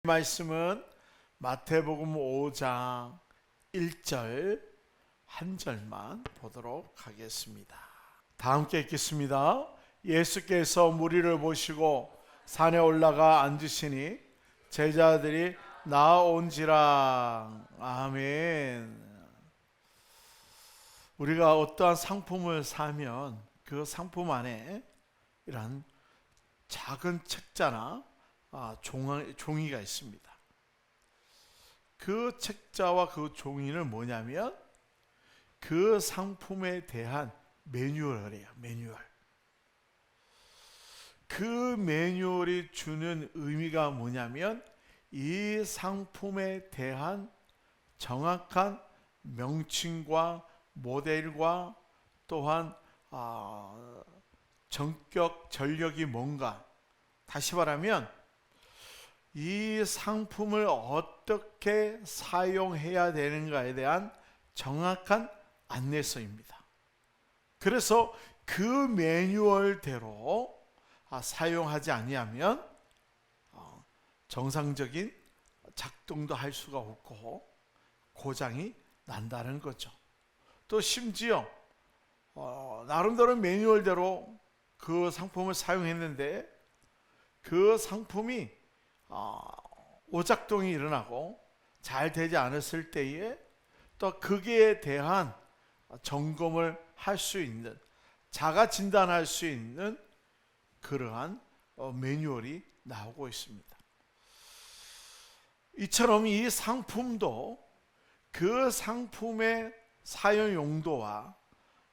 말씀은 마태복음 5장 1절 한 절만 보도록 하겠습니다. 다 함께 읽겠습니다. 예수께서 무리를 보시고 산에 올라가 앉으시니 제자들이 나온지라. 아멘. 우리가 어떠한 상품을 사면 그 상품 안에 이런 작은 책자나 종이가 있습니다. 그 책자와 그 종이는 뭐냐면 그 상품에 대한 매뉴얼이에요. 매뉴얼. 그 매뉴얼이 주는 의미가 뭐냐면 이 상품에 대한 정확한 명칭과 모델과 또한 전격 전력이 뭔가, 다시 말하면 이 상품을 어떻게 사용해야 되는가에 대한 정확한 안내서입니다. 그래서 그 매뉴얼대로 사용하지 아니하면 정상적인 작동도 할 수가 없고 고장이 난다는 거죠. 또 심지어 나름대로 매뉴얼대로 그 상품을 사용했는데 그 상품이 오작동이 일어나고 잘 되지 않았을 때에 또 거기에 대한 점검을 할 수 있는, 자가 진단할 수 있는 그러한 매뉴얼이 나오고 있습니다. 이처럼 이 상품도 그 상품의 사용 용도와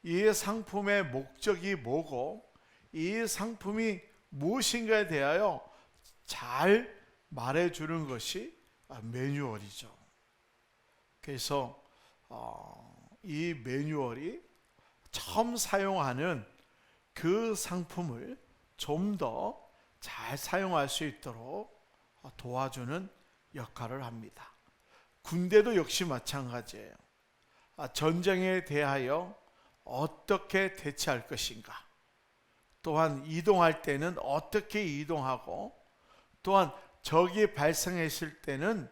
이 상품의 목적이 뭐고 이 상품이 무엇인가에 대하여 잘 말해주는 것이 매뉴얼이죠. 그래서 이 매뉴얼이 처음 사용하는 그 상품을 좀 더 잘 사용할 수 있도록 도와주는 역할을 합니다. 군대도 역시 마찬가지예요. 전쟁에 대하여 어떻게 대처할 것인가, 또한 이동할 때는 어떻게 이동하고, 또한 적이 발생했을 때는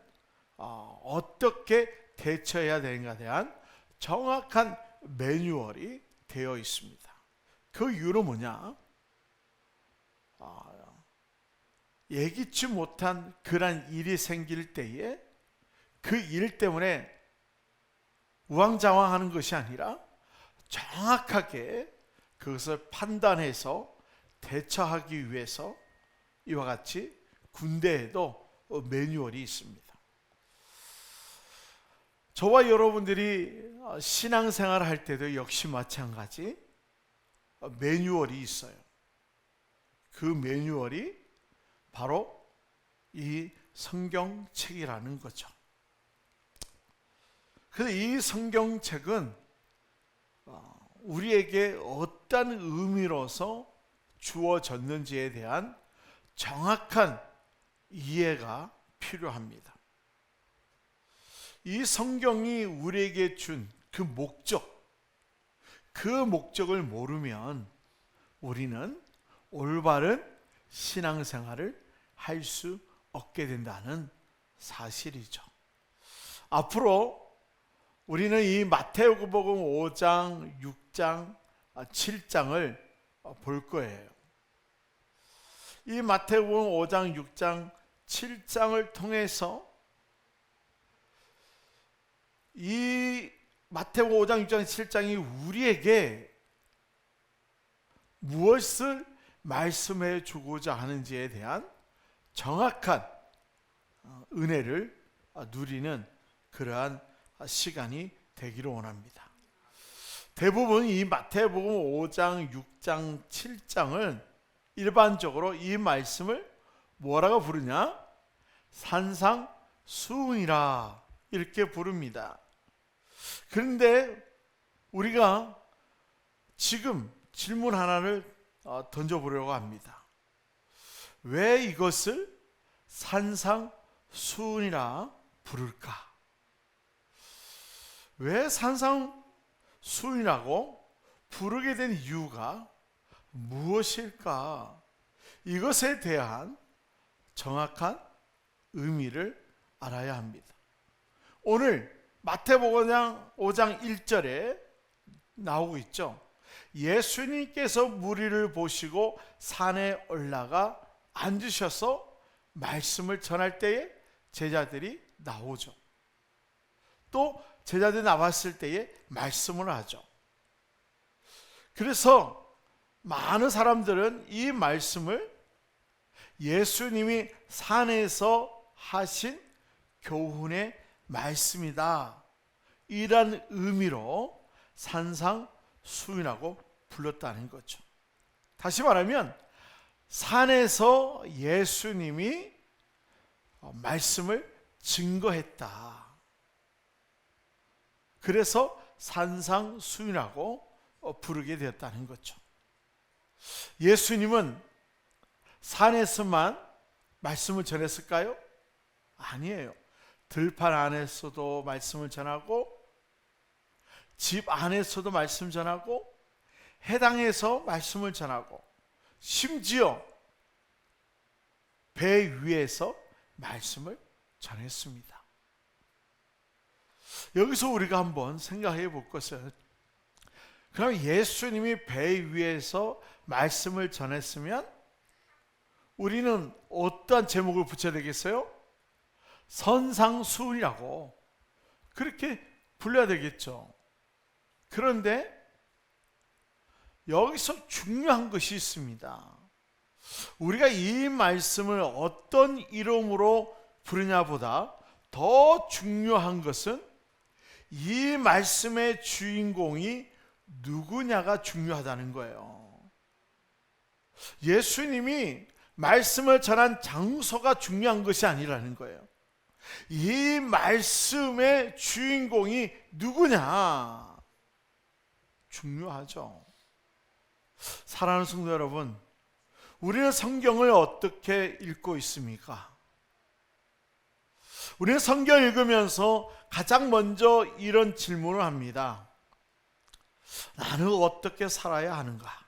어떻게 대처해야 되는가에 대한 정확한 매뉴얼이 되어 있습니다. 그 이유는 뭐냐? 예기치 못한 그런 일이 생길 때에 그 일 때문에 우왕좌왕하는 것이 아니라 정확하게 그것을 판단해서 대처하기 위해서 이와 같이 군대에도 매뉴얼이 있습니다. 저와 여러분들이 신앙생활을 할 때도 역시 마찬가지 매뉴얼이 있어요. 그 매뉴얼이 바로 이 성경책이라는 거죠. 그래서 이 성경책은 우리에게 어떤 의미로서 주어졌는지에 대한 정확한 이해가 필요합니다. 이 성경이 우리에게 준 그 목적을 모르면 우리는 올바른 신앙생활을 할 수 없게 된다는 사실이죠. 앞으로 우리는 이 마태복음 5장, 6장, 7장을 볼 거예요. 이 마태복음 5장, 6장, 7장을 통해서 이 마태복음 5장, 6장, 7장이 우리에게 무엇을 말씀해 주고자 하는지에 대한 정확한 은혜를 누리는 그러한 시간이 되기를 원합니다. 대부분 이 마태복음 5장, 6장, 7장을 일반적으로 이 말씀을 뭐라고 부르냐? 산상수훈이라 이렇게 부릅니다. 그런데 우리가 지금 질문 하나를 던져보려고 합니다. 왜 이것을 산상수훈이라 부를까? 왜 산상수훈이라고 부르게 된 이유가 무엇일까? 이것에 대한 정확한 의미를 알아야 합니다. 오늘 마태복음 5장 1절에 나오고 있죠. 예수님께서 무리를 보시고 산에 올라가 앉으셔서 말씀을 전할 때에 제자들이 나오죠. 또 제자들이 나왔을 때에 말씀을 하죠. 그래서 많은 사람들은 이 말씀을 예수님이 산에서 하신 교훈의 말씀이다, 이런 의미로 산상수훈이라고 불렀다는 거죠. 다시 말하면 산에서 예수님이 말씀을 증거했다. 그래서 산상수훈이라고 부르게 되었다는 거죠. 예수님은 산에서만 말씀을 전했을까요? 아니에요. 들판 안에서도 말씀을 전하고, 집 안에서도 말씀 전하고, 해당에서 말씀을 전하고, 심지어 배 위에서 말씀을 전했습니다. 여기서 우리가 한번 생각해 볼 것은, 그럼 예수님이 배 위에서 말씀을 전했으면 우리는 어떠한 제목을 붙여야 되겠어요? 선상수훈이라고 그렇게 불러야 되겠죠. 그런데 여기서 중요한 것이 있습니다. 우리가 이 말씀을 어떤 이름으로 부르냐보다 더 중요한 것은 이 말씀의 주인공이 누구냐가 중요하다는 거예요. 예수님이 말씀을 전한 장소가 중요한 것이 아니라는 거예요. 이 말씀의 주인공이 누구냐, 중요하죠. 사랑하는 성도 여러분, 우리는 성경을 어떻게 읽고 있습니까? 우리는 성경 읽으면서 가장 먼저 이런 질문을 합니다. 나는 어떻게 살아야 하는가?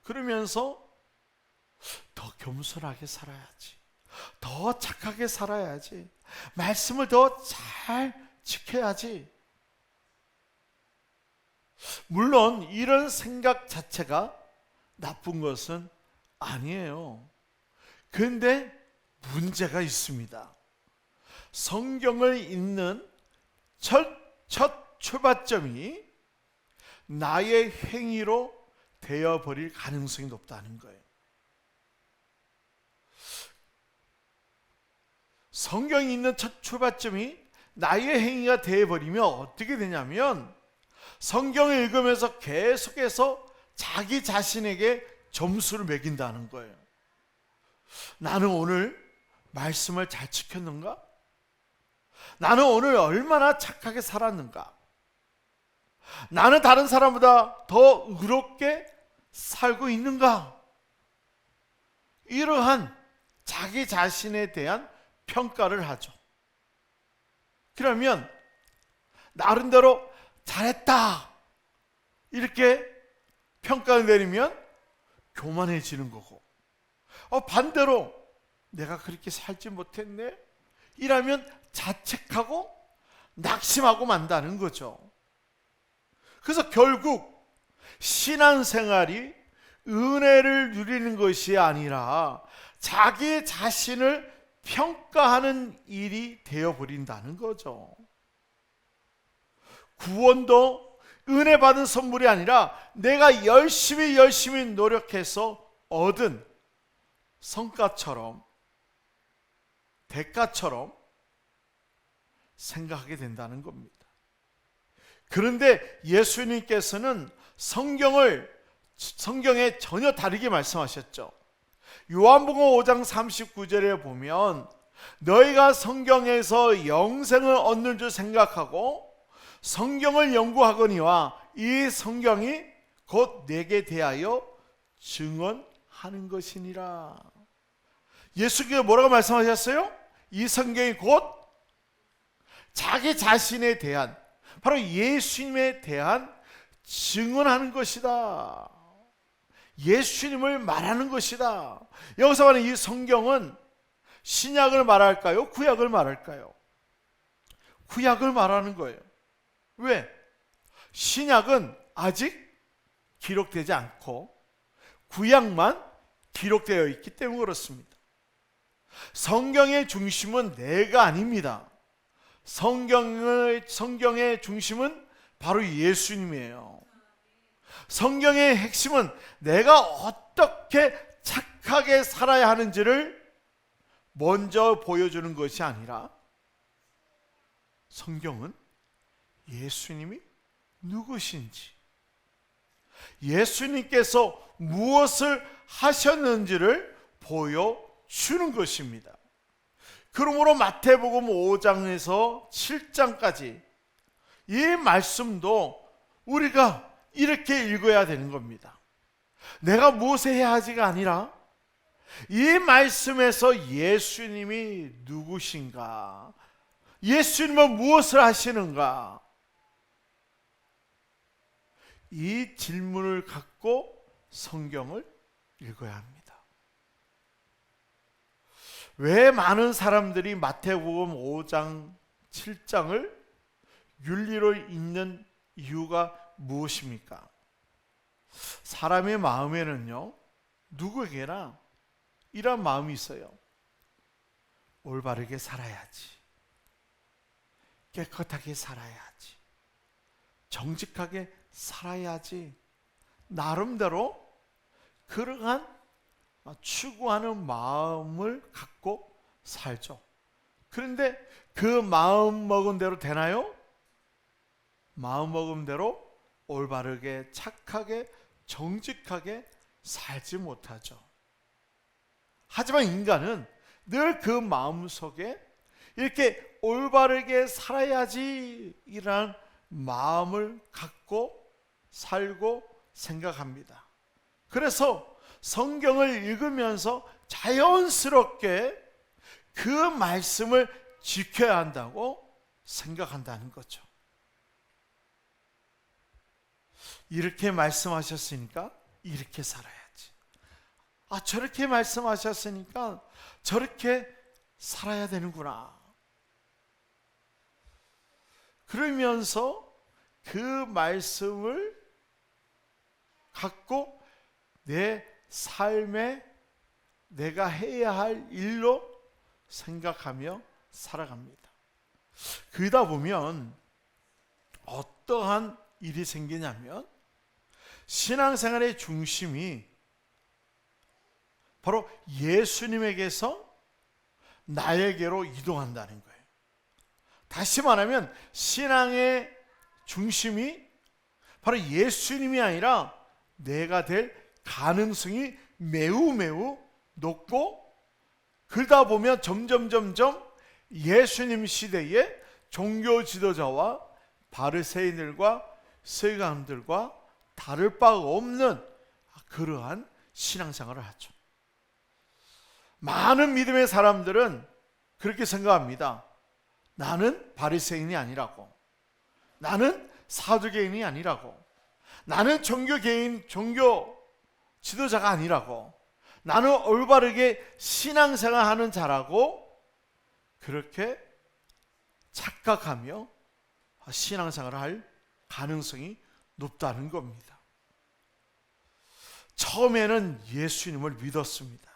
그러면서 더 겸손하게 살아야지, 더 착하게 살아야지, 말씀을 더 잘 지켜야지. 물론 이런 생각 자체가 나쁜 것은 아니에요. 그런데 문제가 있습니다. 성경을 읽는 첫 출발점이 나의 행위로 되어버릴 가능성이 높다는 거예요. 성경이 있는 첫 출발점이 나의 행위가 되어버리면 어떻게 되냐면, 성경을 읽으면서 계속해서 자기 자신에게 점수를 매긴다는 거예요. 나는 오늘 말씀을 잘 지켰는가? 나는 오늘 얼마나 착하게 살았는가? 나는 다른 사람보다 더 의롭게 살고 있는가? 이러한 자기 자신에 대한 평가를 하죠. 그러면 나름대로 잘했다 이렇게 평가를 내리면 교만해지는 거고, 반대로 내가 그렇게 살지 못했네 이라면 자책하고 낙심하고 만다는 거죠. 그래서 결국 신앙생활이 은혜를 누리는 것이 아니라 자기 자신을 평가하는 일이 되어버린다는 거죠. 구원도 은혜 받은 선물이 아니라 내가 열심히 노력해서 얻은 성과처럼, 대가처럼 생각하게 된다는 겁니다. 그런데 예수님께서는 성경에 전혀 다르게 말씀하셨죠. 요한복음 5장 39절에 보면, 너희가 성경에서 영생을 얻는 줄 생각하고 성경을 연구하거니와 이 성경이 곧 내게 대하여 증언하는 것이니라. 예수께서 뭐라고 말씀하셨어요? 이 성경이 곧 자기 자신에 대한, 바로 예수님에 대한 증언하는 것이다. 예수님을 말하는 것이다. 여기서 말하는 이 성경은 신약을 말할까요? 구약을 말할까요? 구약을 말하는 거예요. 왜? 신약은 아직 기록되지 않고 구약만 기록되어 있기 때문에 그렇습니다. 성경의 중심은 내가 아닙니다. 성경의 중심은 바로 예수님이에요. 성경의 핵심은 내가 어떻게 착하게 살아야 하는지를 먼저 보여주는 것이 아니라 성경은 예수님이 누구신지, 예수님께서 무엇을 하셨는지를 보여주는 것입니다. 그러므로 마태복음 5장에서 7장까지 이 말씀도 우리가 이렇게 읽어야 되는 겁니다. 내가 무엇을 해야 하지가 아니라 이 말씀에서 예수님이 누구신가, 예수님은 무엇을 하시는가, 이 질문을 갖고 성경을 읽어야 합니다. 왜 많은 사람들이 마태복음 5장, 7장을 윤리로 읽는 이유가 무엇입니까? 사람의 마음에는요, 누구에게나 이런 마음이 있어요. 올바르게 살아야지, 깨끗하게 살아야지, 정직하게 살아야지, 나름대로 그러한 추구하는 마음을 갖고 살죠. 그런데 그 마음 먹은 대로 되나요? 마음 먹은 대로 올바르게, 착하게, 정직하게 살지 못하죠. 하지만 인간은 늘 그 마음속에 이렇게 올바르게 살아야지 이란 마음을 갖고 살고 생각합니다. 그래서 성경을 읽으면서 자연스럽게 그 말씀을 지켜야 한다고 생각한다는 거죠. 이렇게 말씀하셨으니까 이렇게 살아야지. 저렇게 말씀하셨으니까 저렇게 살아야 되는구나. 그러면서 그 말씀을 갖고 내 삶에 내가 해야 할 일로 생각하며 살아갑니다. 그러다 보면 어떠한 일이 생기냐면 신앙생활의 중심이 바로 예수님에게서 나에게로 이동한다는 거예요. 다시 말하면 신앙의 중심이 바로 예수님이 아니라 내가 될 가능성이 매우 높고, 그러다 보면 점점 예수님 시대의 종교 지도자와 바리새인들과 서기관들과 다를 바가 없는 그러한 신앙생활을 하죠. 많은 믿음의 사람들은 그렇게 생각합니다. 나는 바리새인이 아니라고, 나는 사두개인이 아니라고, 나는 종교 지도자가 아니라고, 나는 올바르게 신앙생활하는 자라고 그렇게 착각하며 신앙생활을 할 가능성이 높다는 겁니다. 처음에는 예수님을 믿었습니다.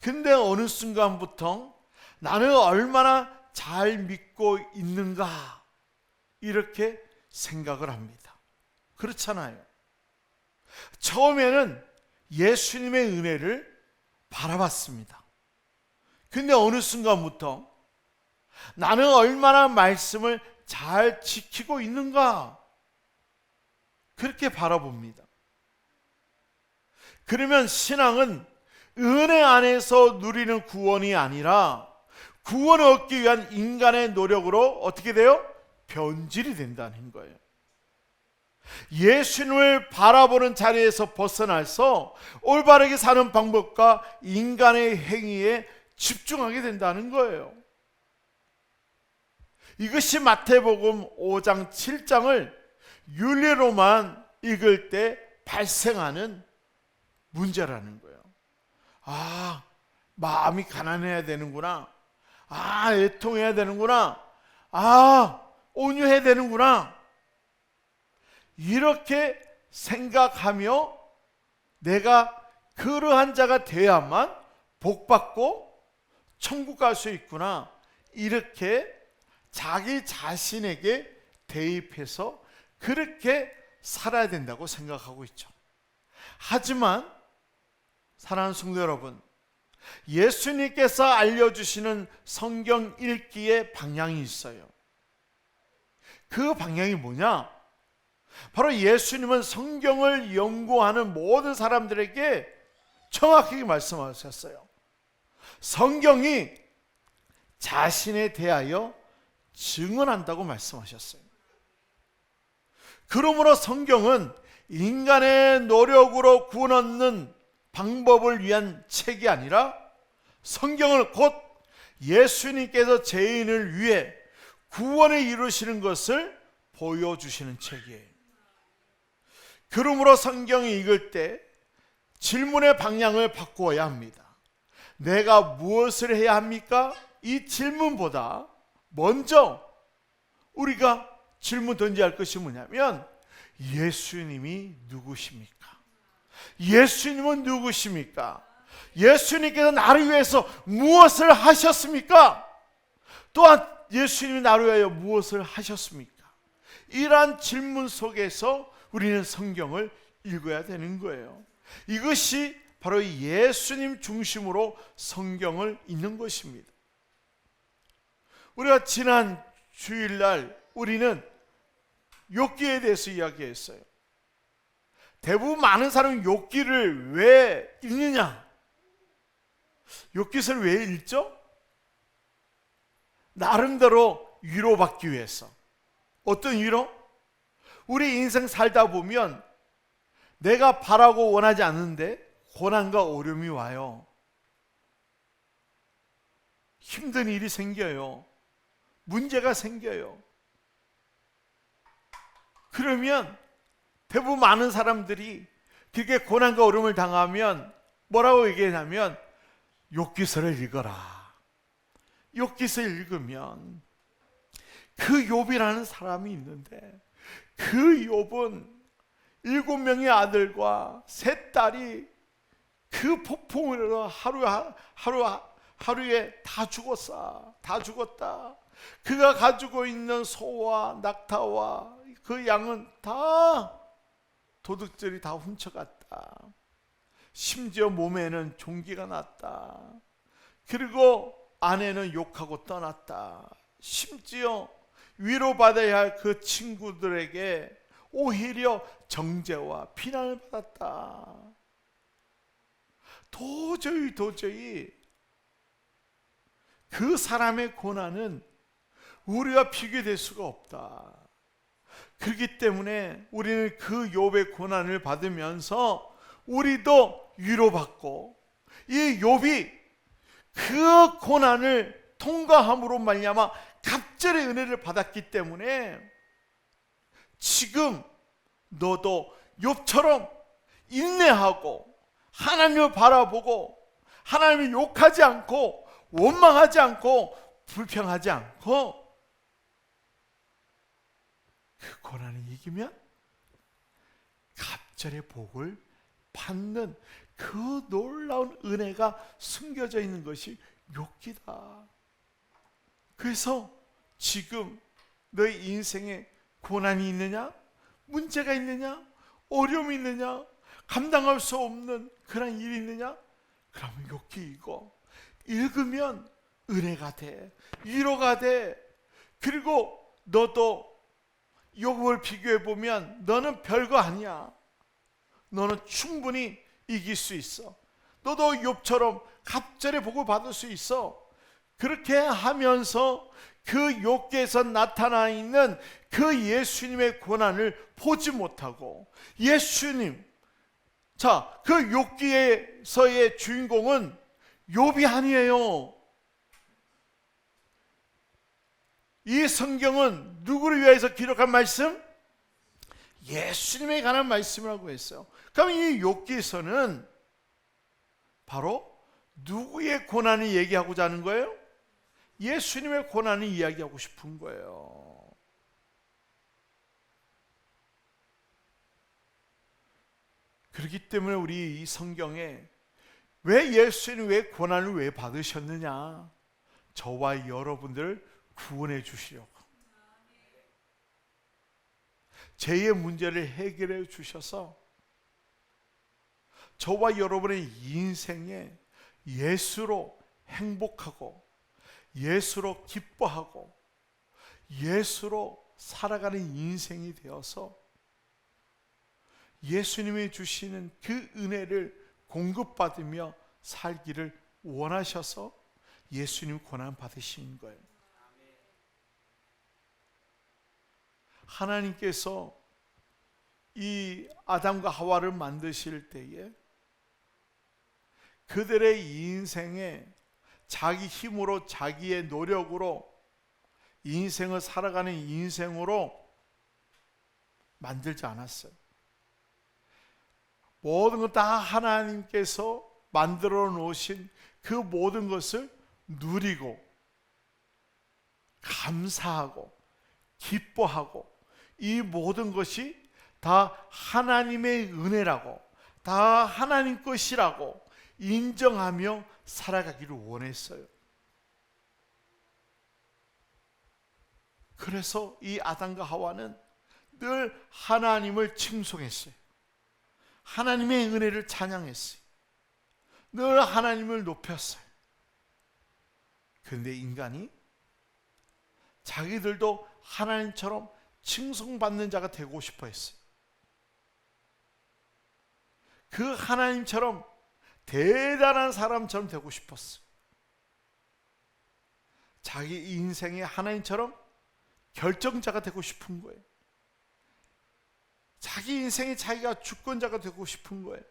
근데 어느 순간부터 나는 얼마나 잘 믿고 있는가 이렇게 생각을 합니다. 그렇잖아요. 처음에는 예수님의 은혜를 바라봤습니다. 근데 어느 순간부터 나는 얼마나 말씀을 잘 지키고 있는가 그렇게 바라봅니다. 그러면 신앙은 은혜 안에서 누리는 구원이 아니라 구원을 얻기 위한 인간의 노력으로 어떻게 돼요? 변질이 된다는 거예요. 예수님을 바라보는 자리에서 벗어나서 올바르게 사는 방법과 인간의 행위에 집중하게 된다는 거예요. 이것이 마태복음 5장 7장을 윤리로만 읽을 때 발생하는 문제라는 거예요. 마음이 가난해야 되는구나. 애통해야 되는구나. 온유해야 되는구나. 이렇게 생각하며 내가 그러한 자가 되어야만 복받고 천국 갈 수 있구나. 이렇게 자기 자신에게 대입해서 그렇게 살아야 된다고 생각하고 있죠. 하지만 사랑하는 성도 여러분, 예수님께서 알려주시는 성경 읽기의 방향이 있어요. 그 방향이 뭐냐? 바로 예수님은 성경을 연구하는 모든 사람들에게 정확하게 말씀하셨어요. 성경이 자신에 대하여 증언한다고 말씀하셨어요. 그러므로 성경은 인간의 노력으로 구원 얻는 방법을 위한 책이 아니라 성경을 곧 예수님께서 죄인을 위해 구원을 이루시는 것을 보여주시는 책이에요. 그러므로 성경을 읽을 때 질문의 방향을 바꾸어야 합니다. 내가 무엇을 해야 합니까? 이 질문보다 먼저 우리가 질문 던져야 할 것이 뭐냐면 예수님이 누구십니까? 예수님은 누구십니까? 예수님께서 나를 위해서 무엇을 하셨습니까? 또한 예수님이 나를 위하여 무엇을 하셨습니까? 이러한 질문 속에서 우리는 성경을 읽어야 되는 거예요. 이것이 바로 예수님 중심으로 성경을 읽는 것입니다. 우리가 지난 주일날 우리는 욥기에 대해서 이야기했어요. 대부분 많은 사람은 욥기를 왜 읽느냐? 욥기서를 왜 읽죠? 나름대로 위로받기 위해서. 어떤 위로? 우리 인생 살다 보면 내가 바라고 원하지 않는데 고난과 어려움이 와요. 힘든 일이 생겨요. 문제가 생겨요. 그러면 대부분 많은 사람들이 그렇게 고난과 어려움을 당하면 뭐라고 얘기하냐면 욥기서를 읽어라. 욥기서 읽으면 그 욥이라는 사람이 있는데 그 욥은 7명의 아들과 3딸이 그 폭풍으로 하루에 다 죽었다. 그가 가지고 있는 소와 낙타와 그 양은 다 도둑들이 다 훔쳐갔다. 심지어 몸에는 종기가 났다. 그리고 아내는 욕하고 떠났다. 심지어 위로받아야 할 그 친구들에게 오히려 정죄와 비난을 받았다. 도저히 그 사람의 고난은 우리와 비교될 수가 없다. 그렇기 때문에 우리는 그 욥의 고난을 받으면서 우리도 위로받고 이 욥이 그 고난을 통과함으로 말미암아 갑절의 은혜를 받았기 때문에 지금 너도 욥처럼 인내하고 하나님을 바라보고 하나님을 욕하지 않고 원망하지 않고 불평하지 않고 그 고난을 이기면 갑절의 복을 받는 그 놀라운 은혜가 숨겨져 있는 것이 욥기다. 그래서 지금 너의 인생에 고난이 있느냐? 문제가 있느냐? 어려움이 있느냐? 감당할 수 없는 그런 일이 있느냐? 그러면 욥기 읽으면 은혜가 돼, 위로가 돼. 그리고 너도 욥을 비교해 보면 너는 별거 아니야. 너는 충분히 이길 수 있어. 너도 욥처럼 갑절의 복을 받을 수 있어. 그렇게 하면서 그 욥기에서 나타나 있는 그 예수님의 고난을 보지 못하고 예수님, 자, 그 욥기에서의 주인공은 욥이 아니에요. 이 성경은 누구를 위해서 기록한 말씀? 예수님에 관한 말씀이라고 했어요. 그럼 이 욥기서는 바로 누구의 고난을 얘기하고자 하는 거예요? 예수님의 고난을 이야기하고 싶은 거예요. 그렇기 때문에 우리 이 성경에 왜 예수님 왜 고난을 왜 받으셨느냐? 저와 여러분들을 구원해 주시려고, 죄의 문제를 해결해 주셔서 저와 여러분의 인생에 예수로 행복하고 예수로 기뻐하고 예수로 살아가는 인생이 되어서 예수님이 주시는 그 은혜를 공급받으며 살기를 원하셔서 예수님 고난 받으신 거예요. 하나님께서 이 아담과 하와를 만드실 때에 그들의 인생에 자기 힘으로 자기의 노력으로 인생을 살아가는 인생으로 만들지 않았어요. 모든 것 다 하나님께서 만들어 놓으신 그 모든 것을 누리고 감사하고 기뻐하고 이 모든 것이 다 하나님의 은혜라고, 다 하나님 것이라고 인정하며 살아가기를 원했어요. 그래서 이 아담과 하와는 늘 하나님을 칭송했어요. 하나님의 은혜를 찬양했어요. 늘 하나님을 높였어요. 그런데 인간이 자기들도 하나님처럼 칭송받는 자가 되고 싶어 했어요. 그 하나님처럼 대단한 사람처럼 되고 싶었어요. 자기 인생의 하나님처럼 결정자가 되고 싶은 거예요. 자기 인생에 자기가 주권자가 되고 싶은 거예요.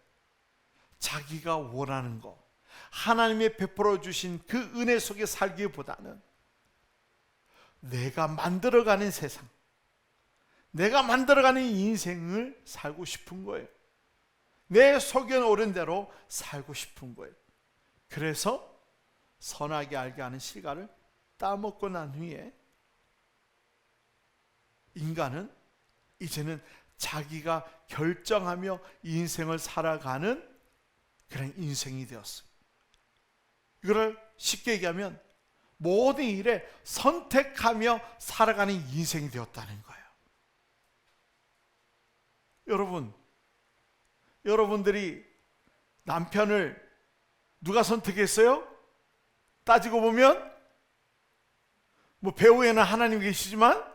자기가 원하는 거, 하나님의 베풀어 주신 그 은혜 속에 살기보다는 내가 만들어가는 세상, 내가 만들어가는 인생을 살고 싶은 거예요. 내 속에 오른 대로 살고 싶은 거예요. 그래서 선하게 알게 하는 실과를 따먹고 난 후에 인간은 이제는 자기가 결정하며 인생을 살아가는 그런 인생이 되었어요. 이거를 쉽게 얘기하면 모든 일에 선택하며 살아가는 인생이 되었다는 거예요. 여러분들이 남편을 누가 선택했어요? 따지고 보면 뭐 배우에는 하나님 계시지만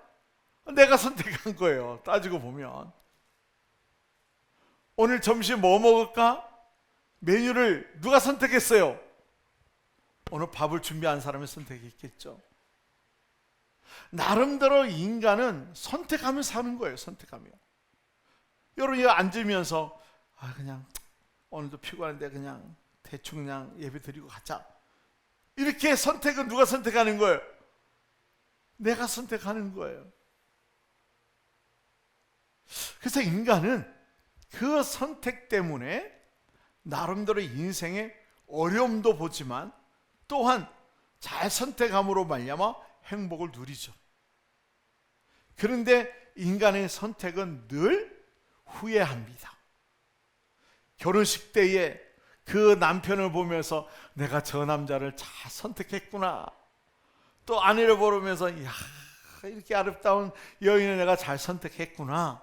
내가 선택한 거예요. 따지고 보면 오늘 점심 뭐 먹을까? 메뉴를 누가 선택했어요? 오늘 밥을 준비한 사람이 선택했겠죠. 나름대로 인간은 선택하며 사는 거예요. 선택하며. 여러분 여기 앉으면서 그냥 오늘도 피곤한데 그냥 대충 그냥 예배 드리고 가자, 이렇게 선택은 누가 선택하는 거예요? 내가 선택하는 거예요. 그래서 인간은 그 선택 때문에 나름대로 인생에 어려움도 보지만 또한 잘 선택함으로 말미암아 행복을 누리죠. 그런데 인간의 선택은 늘 후회합니다. 결혼식 때에 그 남편을 보면서 내가 저 남자를 잘 선택했구나, 또 아내를 보면서 이야, 이렇게 아름다운 여인을 내가 잘 선택했구나,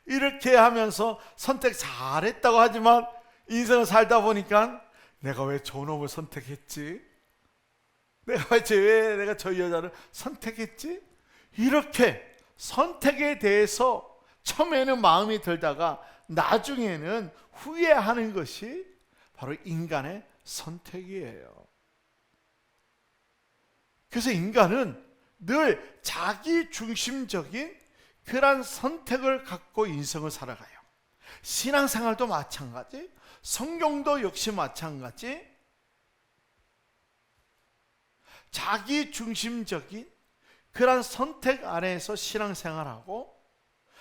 이렇게 하면서 선택 잘했다고 하지만 인생을 살다 보니까 내가 왜 저 놈을 선택했지? 왜 내가 저 여자를 선택했지? 이렇게 선택에 대해서 처음에는 마음이 들다가 나중에는 후회하는 것이 바로 인간의 선택이에요. 그래서 인간은 늘 자기 중심적인 그런 선택을 갖고 인생을 살아가요. 신앙생활도 마찬가지, 성경도 역시 마찬가지. 자기 중심적인 그런 선택 안에서 신앙생활하고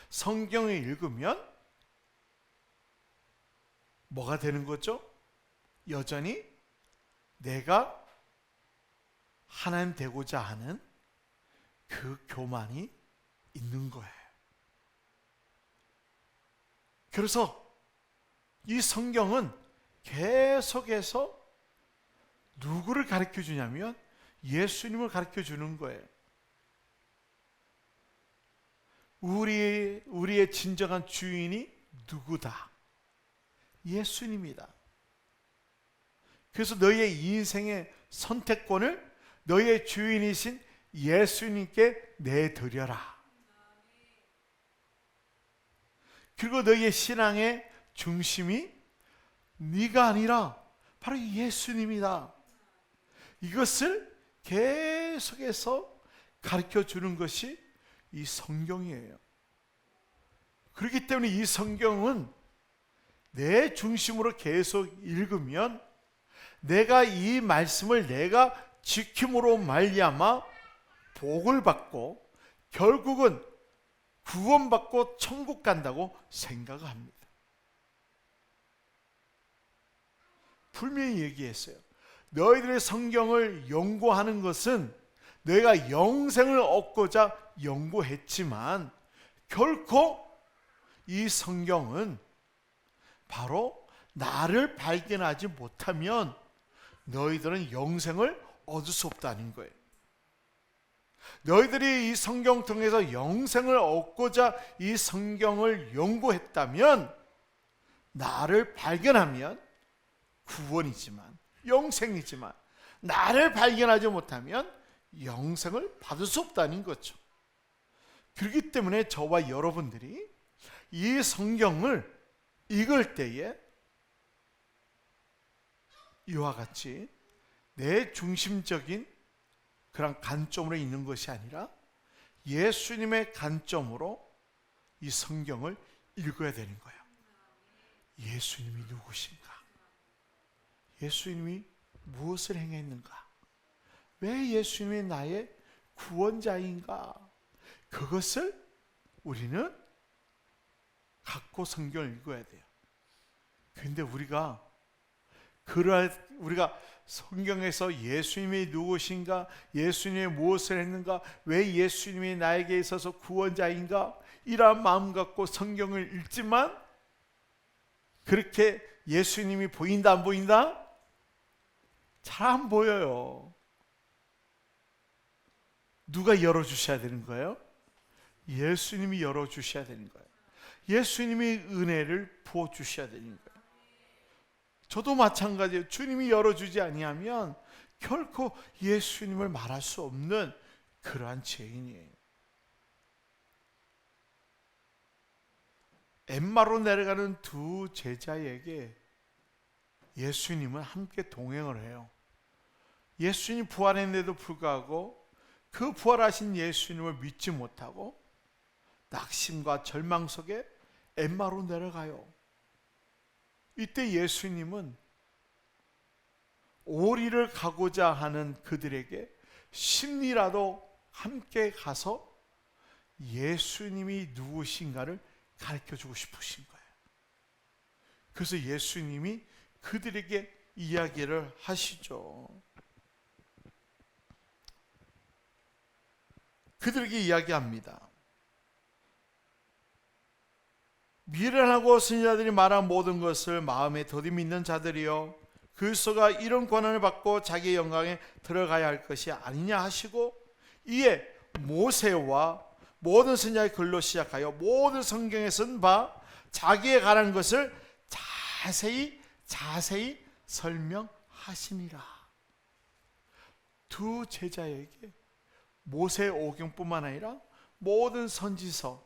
성경을 읽으면 뭐가 되는 거죠? 여전히 내가 하나님 되고자 하는 그 교만이 있는 거예요. 그래서 이 성경은 계속해서 누구를 가르쳐 주냐면 예수님을 가르쳐 주는 거예요. 우리의 진정한 주인이 누구다? 예수님이다. 그래서 너희의 인생의 선택권을 너희의 주인이신 예수님께 내드려라. 그리고 너희의 신앙의 중심이 네가 아니라 바로 예수님이다. 이것을 계속해서 가르쳐 주는 것이 이 성경이에요. 그렇기 때문에 이 성경은 내 중심으로 계속 읽으면 내가 이 말씀을 내가 지킴으로 말미암아 복을 받고 결국은 구원받고 천국 간다고 생각합니다. 분명히 얘기했어요. 너희들의 성경을 연구하는 것은 너희가 영생을 얻고자 연구했지만 결코 이 성경은 바로 나를 발견하지 못하면 너희들은 영생을 얻을 수 없다는 거예요. 너희들이 이 성경 통해서 영생을 얻고자 이 성경을 연구했다면 나를 발견하면 구원이지만 영생이지만 나를 발견하지 못하면 영생을 받을 수 없다는 거죠. 그렇기 때문에 저와 여러분들이 이 성경을 읽을 때에 이와 같이 내 중심적인 그런 관점으로 있는 것이 아니라 예수님의 관점으로 이 성경을 읽어야 되는 거예요. 예수님이 누구신가? 예수님이 무엇을 행했는가? 왜 예수님이 나의 구원자인가? 그것을 우리는 갖고 성경을 읽어야 돼요. 그런데 우리가 성경에서 예수님이 누구신가? 예수님이 무엇을 했는가? 왜 예수님이 나에게 있어서 구원자인가? 이런 마음 갖고 성경을 읽지만 그렇게 예수님이 보인다 안 보인다? 잘 안 보여요. 누가 열어주셔야 되는 거예요? 예수님이 열어주셔야 되는 거예요. 예수님이 은혜를 부어주셔야 되는 거예요. 저도 마찬가지예요. 주님이 열어주지 아니하면 결코 예수님을 말할 수 없는 그러한 죄인이에요. 엠마로 내려가는 두 제자에게 예수님은 함께 동행을 해요. 예수님 부활했는데도 불구하고 그 부활하신 예수님을 믿지 못하고 낙심과 절망 속에 엠마로 내려가요. 이때 예수님은 오리를 가고자 하는 그들에게 심리라도 함께 가서 예수님이 누구신가를 가르쳐주고 싶으신 거예요. 그래서 예수님이 그들에게 이야기를 하시죠. 그들에게 이야기합니다. 미련하고 선지자들이 말한 모든 것을 마음에 더디 믿는 자들이여 그리스도가 이런 권한을 받고 자기의 영광에 들어가야 할 것이 아니냐 하시고 이에 모세와 모든 선지자의 글로 시작하여 모든 성경에 쓴 바 자기에 관한 것을 자세히 설명하시니라. 두 제자에게 모세 오경뿐만 아니라 모든 선지서,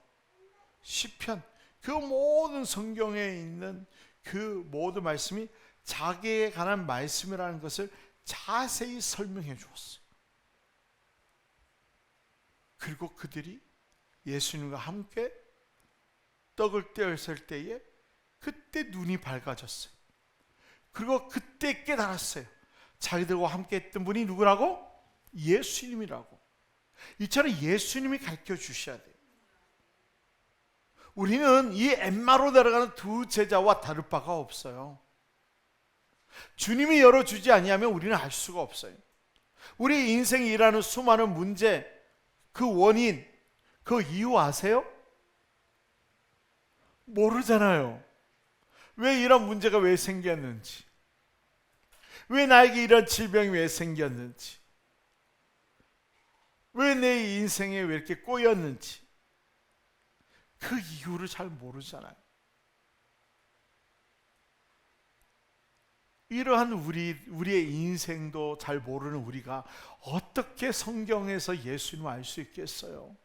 시편, 그 모든 성경에 있는 그 모든 말씀이 자기에 관한 말씀이라는 것을 자세히 설명해 주었어요. 그리고 그들이 예수님과 함께 떡을 떼었을 때에 그때 눈이 밝아졌어요. 그리고 그때 깨달았어요. 자기들과 함께 했던 분이 누구라고? 예수님이라고. 이처럼 예수님이 가르쳐 주셔야 돼요. 우리는 이 엠마로 내려가는 두 제자와 다를 바가 없어요. 주님이 열어주지 아니하면 우리는 알 수가 없어요. 우리 인생이 일하는 수많은 문제, 그 원인, 그 이유 아세요? 모르잖아요. 왜 이런 문제가 왜 생겼는지, 왜 나에게 이런 질병이 왜 생겼는지, 왜 내 인생에 왜 이렇게 꼬였는지 그 이유를 잘 모르잖아요. 이러한 우리의 인생도 잘 모르는 우리가 어떻게 성경에서 예수님을 알 수 있겠어요?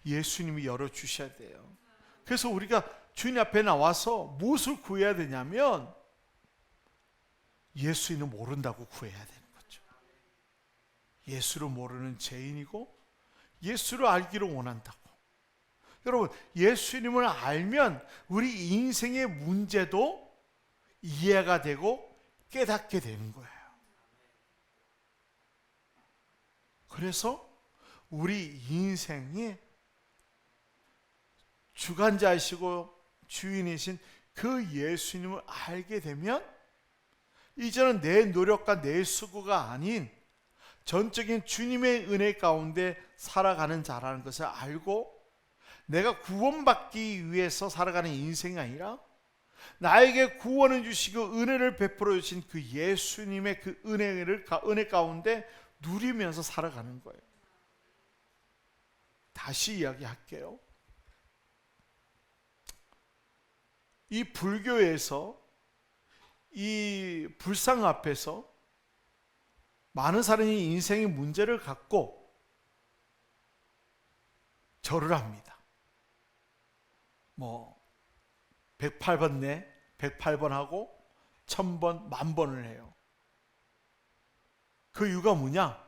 예수님이 열어주셔야 돼요. 그래서 우리가 주님 앞에 나와서 무엇을 구해야 되냐면 예수님을 모른다고 구해야 되는 거죠. 예수를 모르는 죄인이고 예수를 알기를 원한다고. 여러분, 예수님을 알면 우리 인생의 문제도 이해가 되고 깨닫게 되는 거예요. 그래서 우리 인생의 주관자이시고 주인이신 그 예수님을 알게 되면 이제는 내 노력과 내 수고가 아닌 전적인 주님의 은혜 가운데 살아가는 자라는 것을 알고, 내가 구원받기 위해서 살아가는 인생이 아니라 나에게 구원을 주시고 은혜를 베풀어 주신 그 예수님의 그 은혜 가운데 누리면서 살아가는 거예요. 다시 이야기할게요. 이 불교에서 이 불상 앞에서 많은 사람이 인생의 문제를 갖고 절을 합니다. 108번 내 108번 하고 1000번, 10,000번을 해요. 그 이유가 뭐냐?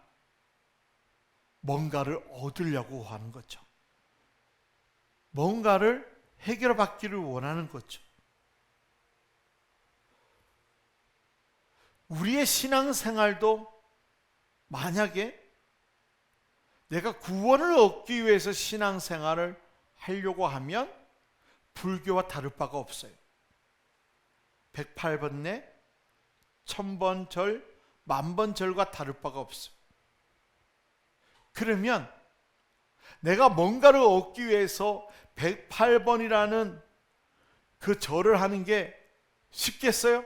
뭔가를 얻으려고 하는 거죠. 뭔가를 해결받기를 원하는 거죠. 우리의 신앙생활도 만약에 내가 구원을 얻기 위해서 신앙생활을 하려고 하면 불교와 다를 바가 없어요. 108번 내 1000번 절, 10,000번 절과 다를 바가 없어요. 그러면 내가 뭔가를 얻기 위해서 108번이라는 그 절을 하는 게 쉽겠어요?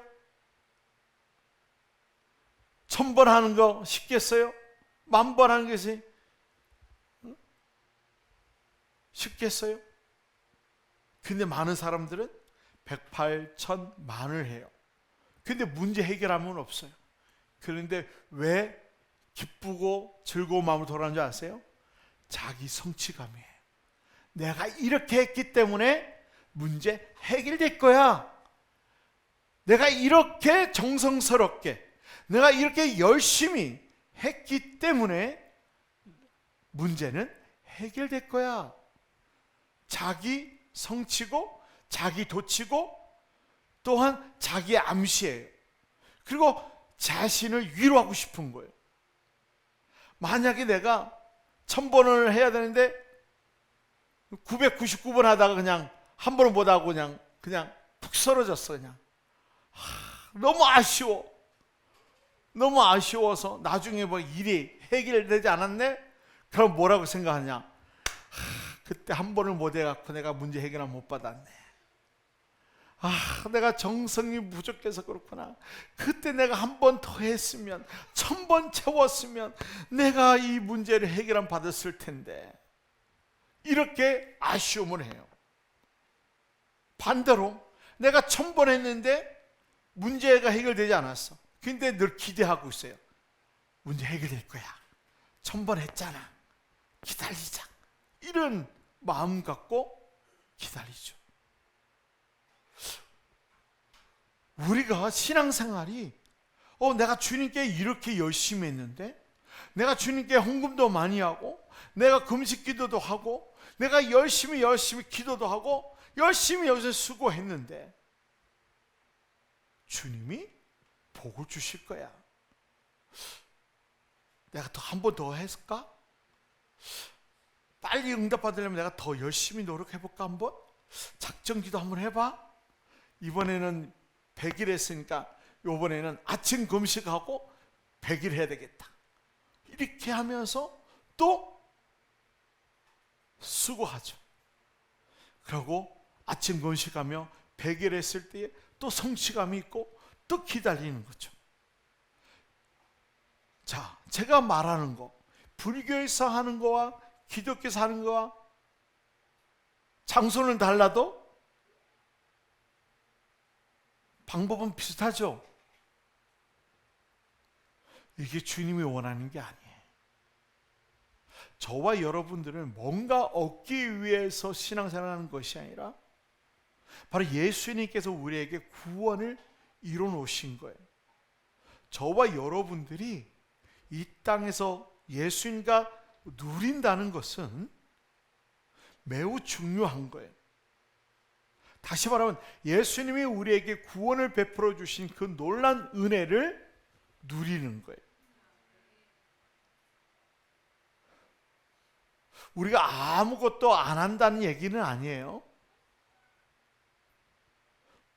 1000번 하는 거 쉽겠어요? 10,000번 하는 것이 쉽겠어요? 근데 많은 사람들은 108, 1000, 10,000을 해요. 근데 문제 해결하면 없어요. 그런데 왜 기쁘고 즐거운 마음으로 돌아가는 줄 아세요? 자기 성취감이에요. 내가 이렇게 했기 때문에 문제 해결될 거야. 내가 이렇게 정성스럽게, 내가 이렇게 열심히 했기 때문에 문제는 해결될 거야. 자기 성취고 자기 도치고 또한 자기의 암시예요. 그리고 자신을 위로하고 싶은 거예요. 만약에 내가 1000번을 해야 되는데 999번 하다가 그냥 한 번을 못 하고 그냥 푹 쓰러졌어. 그냥 너무 아쉬워. 너무 아쉬워서 나중에 일이 해결되지 않았네? 그럼 뭐라고 생각하냐? 그때 한 번을 못 해갖고 내가 문제 해결을 못 받았네. 내가 정성이 부족해서 그렇구나. 그때 내가 한 번 더 했으면, 1000번 채웠으면 내가 이 문제를 해결을 받았을 텐데. 이렇게 아쉬움을 해요. 반대로 내가 1000번 했는데 문제가 해결되지 않았어. 근데 늘 기대하고 있어요. 문제 해결될 거야. 1000번 했잖아. 기다리자. 이런 마음 갖고 기다리죠. 우리가 신앙생활이 내가 주님께 이렇게 열심히 했는데, 내가 주님께 헌금도 많이 하고, 내가 금식 기도도 하고, 내가 열심히 기도도 하고, 열심히 여기서 수고했는데 주님이 복을 주실 거야. 내가 더 한 번 더 했을까? 빨리 응답받으려면 내가 더 열심히 노력해볼까? 한번? 작정기도 한번 해봐? 이번에는 100일 했으니까 요번에는 아침 금식하고 100일 해야 되겠다. 이렇게 하면서 또 수고하죠. 그리고 아침 금식하며 100일 했을 때에 또 성취감이 있고 또 기다리는 거죠. 자, 제가 말하는 거, 불교에서 하는 거와 기독교에서 하는 거와 장소는 달라도 방법은 비슷하죠. 이게 주님이 원하는 게 아니에요. 저와 여러분들은 뭔가 얻기 위해서 신앙생활하는 것이 아니라 바로 예수님께서 우리에게 구원을 이뤄 놓으신 거예요. 저와 여러분들이 이 땅에서 예수님과 누린다는 것은 매우 중요한 거예요. 다시 말하면 예수님이 우리에게 구원을 베풀어 주신 그 놀라운 은혜를 누리는 거예요. 우리가 아무것도 안 한다는 얘기는 아니에요.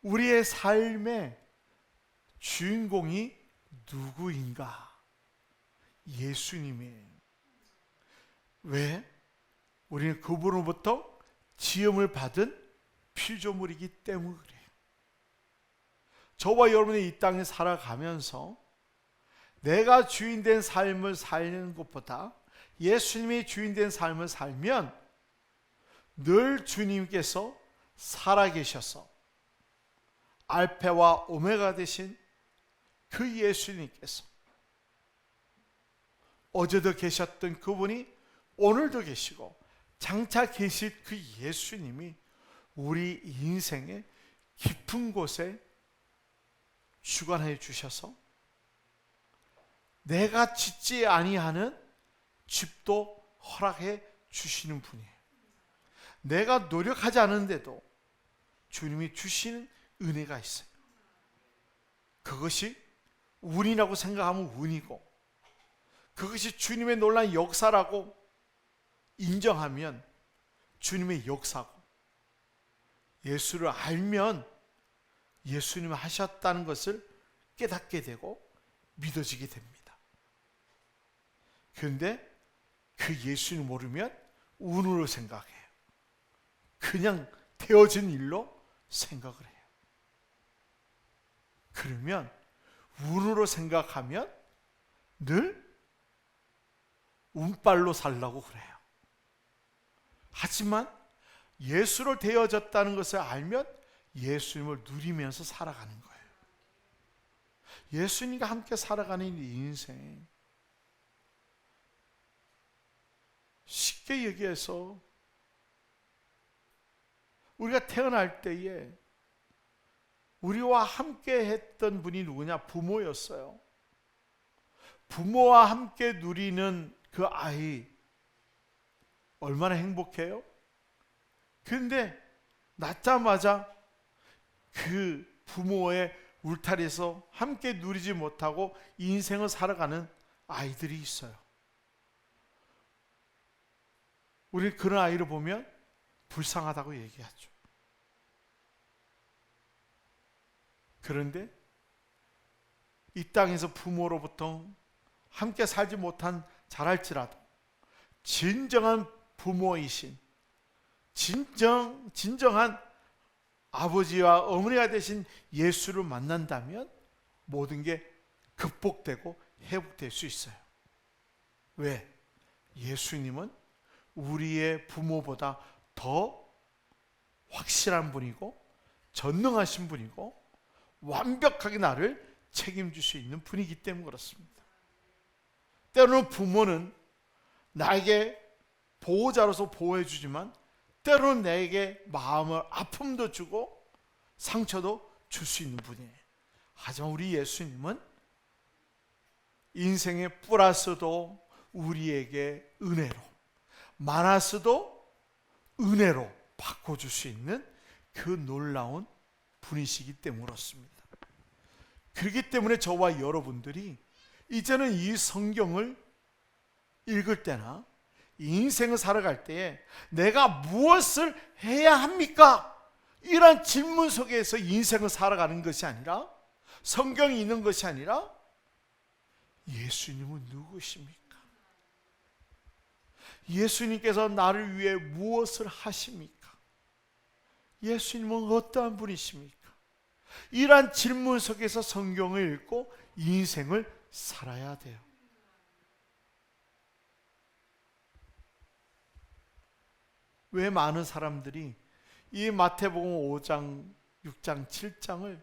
우리의 삶의 주인공이 누구인가? 예수님이에요. 왜? 우리는 그분으로부터 지음을 받은 피조물이기 때문에 그래요. 저와 여러분이 이 땅에 살아가면서 내가 주인된 삶을 살는 것보다 예수님이 주인된 삶을 살면 늘 주님께서 살아계셔서 알파와 오메가 되신 그 예수님께서 어제도 계셨던 그분이 오늘도 계시고 장차 계실 그 예수님이 우리 인생의 깊은 곳에 주관해 주셔서 내가 짓지 아니하는 집도 허락해 주시는 분이에요. 내가 노력하지 않은데도 주님이 주시는 은혜가 있어요. 그것이 운이라고 생각하면 운이고, 그것이 주님의 놀라운 역사라고 인정하면 주님의 역사고, 예수를 알면 예수님이 하셨다는 것을 깨닫게 되고 믿어지게 됩니다. 그런데 그 예수님 모르면 운으로 생각해요. 그냥 되어진 일로 생각을 해요. 그러면 운으로 생각하면 늘 운빨로 살라고 그래요. 하지만 예수로 되어졌다는 것을 알면 예수님을 누리면서 살아가는 거예요. 예수님과 함께 살아가는 이 인생, 쉽게 얘기해서 우리가 태어날 때에 우리와 함께 했던 분이 누구냐? 부모였어요. 부모와 함께 누리는 그 아이 얼마나 행복해요? 그런데 낳자마자 그 부모의 울타리에서 함께 누리지 못하고 인생을 살아가는 아이들이 있어요. 우리 그런 아이를 보면 불쌍하다고 얘기하죠. 그런데 이 땅에서 부모로부터 함께 살지 못한 자랄지라도 진정한 부모이신 진정한 아버지와 어머니가 되신 예수를 만난다면 모든 게 극복되고 회복될 수 있어요. 왜? 예수님은 우리의 부모보다 더 확실한 분이고 전능하신 분이고 완벽하게 나를 책임질 수 있는 분이기 때문에 그렇습니다. 때로는 부모는 나에게 보호자로서 보호해 주지만 때로는 내게 마음을 아픔도 주고 상처도 줄 수 있는 분이에요. 하지만 우리 예수님은 인생의 플러스도 우리에게 은혜로, 마이너스도 은혜로 바꿔줄 수 있는 그 놀라운 분이시기 때문에 그렇습니다. 그렇기 때문에 저와 여러분들이 이제는 이 성경을 읽을 때나 인생을 살아갈 때에 내가 무엇을 해야 합니까? 이런 질문 속에서 인생을 살아가는 것이 아니라 성경이 있는 것이 아니라 예수님은 누구십니까? 예수님께서 나를 위해 무엇을 하십니까? 예수님은 어떠한 분이십니까? 이러한 질문 속에서 성경을 읽고 인생을 살아야 돼요. 왜 많은 사람들이 이 마태복음 5장, 6장, 7장을